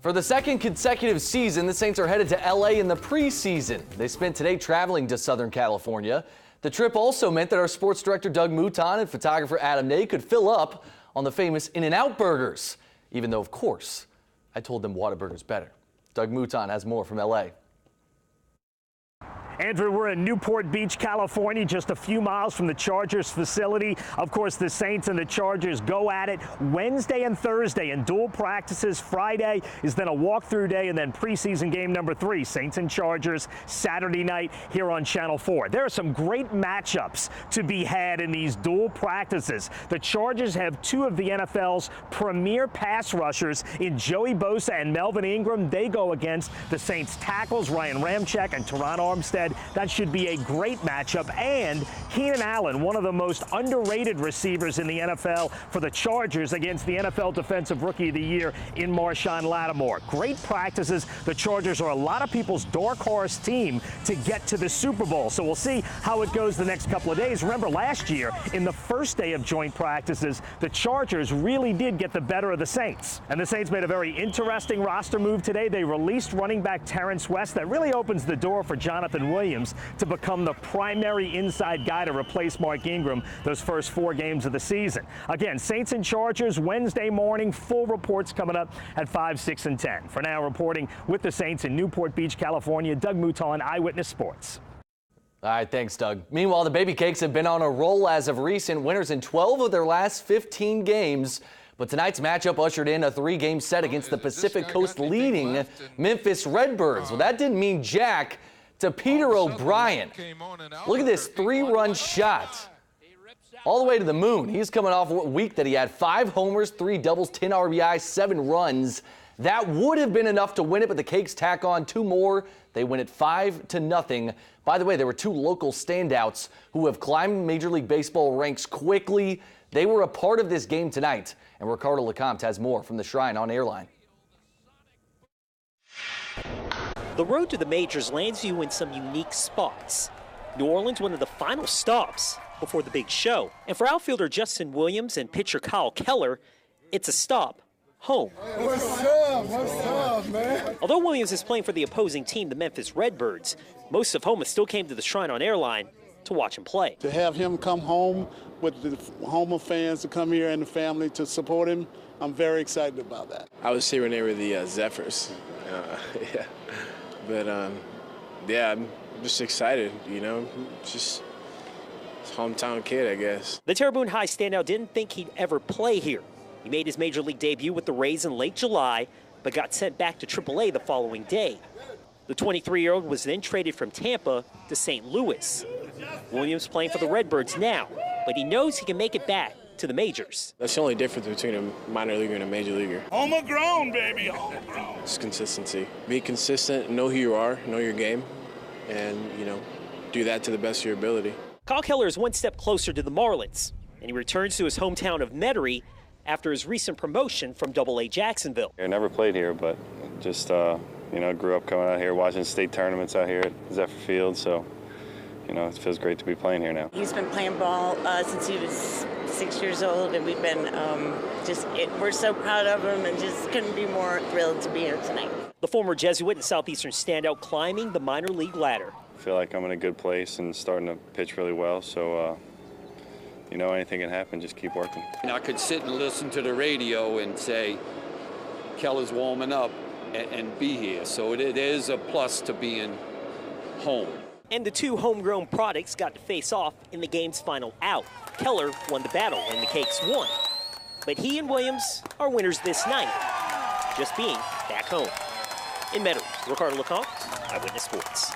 For the second consecutive season, the Saints are headed to LA in the preseason. They spent today traveling to Southern California. The trip also meant that our sports director Doug Mouton and photographer Adam Ney could fill up on the famous In-N-Out burgers, even though, of course, I told them Whataburger's better. Doug Mouton has more from LA. Andrew, we're in Newport Beach, California, just a few miles from the Chargers facility. Of course, the Saints and the Chargers go at it Wednesday and Thursday in dual practices. Friday is then a walkthrough day, and then preseason game number 3, Saints and Chargers, Saturday night here on Channel 4. There are some great matchups to be had in these dual practices. The Chargers have 2 of the NFL's premier pass rushers in Joey Bosa and Melvin Ingram. They go against the Saints tackles, Ryan Ramczyk and Teron Armstead. That should be a great matchup. And Keenan Allen, one of the most underrated receivers in the NFL for the Chargers, against the NFL Defensive Rookie of the Year in Marshawn Lattimore. Great practices. The Chargers are a lot of people's dark horse team to get to the Super Bowl. So we'll see how it goes the next couple of days. Remember, last year, in the first day of joint practices, the Chargers really did get the better of the Saints. And the Saints made a very interesting roster move today. They released running back Terrence West. That really opens the door for Jonathan Williams to become the primary inside guy to replace Mark Ingram those first 4 games of the season. Again, Saints and Chargers Wednesday morning. Full reports coming up at 5, 6, and 10. For now, reporting with the Saints in Newport Beach, California, Doug Mouton, Eyewitness Sports. All right, thanks, Doug. Meanwhile, the Baby Cakes have been on a roll as of recent, winners in 12 of their last 15 games. But tonight's matchup ushered in a 3-game set against the Pacific Coast leading Memphis Redbirds. Well, that didn't mean jack to Peter O'Brien. Look at this 3-run shot all the way to the moon. He's coming off a week that he had 5 homers, 3 doubles, 10 RBIs, 7 runs. That would have been enough to win it, but the Cakes tack on 2 more. They win it 5-0. By the way, there were 2 local standouts who have climbed Major League Baseball ranks quickly. They were a part of this game tonight, and Ricardo LeCompte has more from the Shrine on Airline. The road to the majors lands you in some unique spots. New Orleans, one of the final stops before the big show. And for outfielder Justin Williams and pitcher Kyle Keller, it's a stop home. What's up, man? Although Williams is playing for the opposing team, the Memphis Redbirds, most of Houma still came to the Shrine on Airline to watch him play. To have him come home with the Houma fans to come here and the family to support him, I'm very excited about that. I was here when they were the Zephyrs. Yeah. But, yeah, I'm just excited, you know, just hometown kid, I guess. The Terrebonne High standout didn't think he'd ever play here. He made his major league debut with the Rays in late July, but got sent back to AAA the following day. The 23-year-old was then traded from Tampa to St. Louis. Williams playing for the Redbirds now, but he knows he can make it back to the majors. That's the only difference between a minor leaguer and a major leaguer. Homegrown, baby, homegrown. It's consistency. Be consistent, know who you are, know your game, and, you know, do that to the best of your ability. Kyle Keller is one step closer to the Marlins, and he returns to his hometown of Metairie after his recent promotion from AA Jacksonville. I never played here, but just, you know, grew up coming out here, watching state tournaments out here at Zephyr Field, so, you know, it feels great to be playing here now. He's been playing ball since he was 6 years old, and we've been we're so proud of him and just couldn't be more thrilled to be here tonight. The former Jesuit and Southeastern standout climbing the minor league ladder. I feel like I'm in a good place and starting to pitch really well, so, you know, anything can happen, just keep working. And I could sit and listen to the radio and say, Keller's warming up and be here. So it is a plus to being home. And the 2 homegrown products got to face off in the game's final out. Keller won the battle and the Cakes won. But he and Williams are winners this night, just being back home. In Metairie, Ricardo LeCompte, Eyewitness Sports.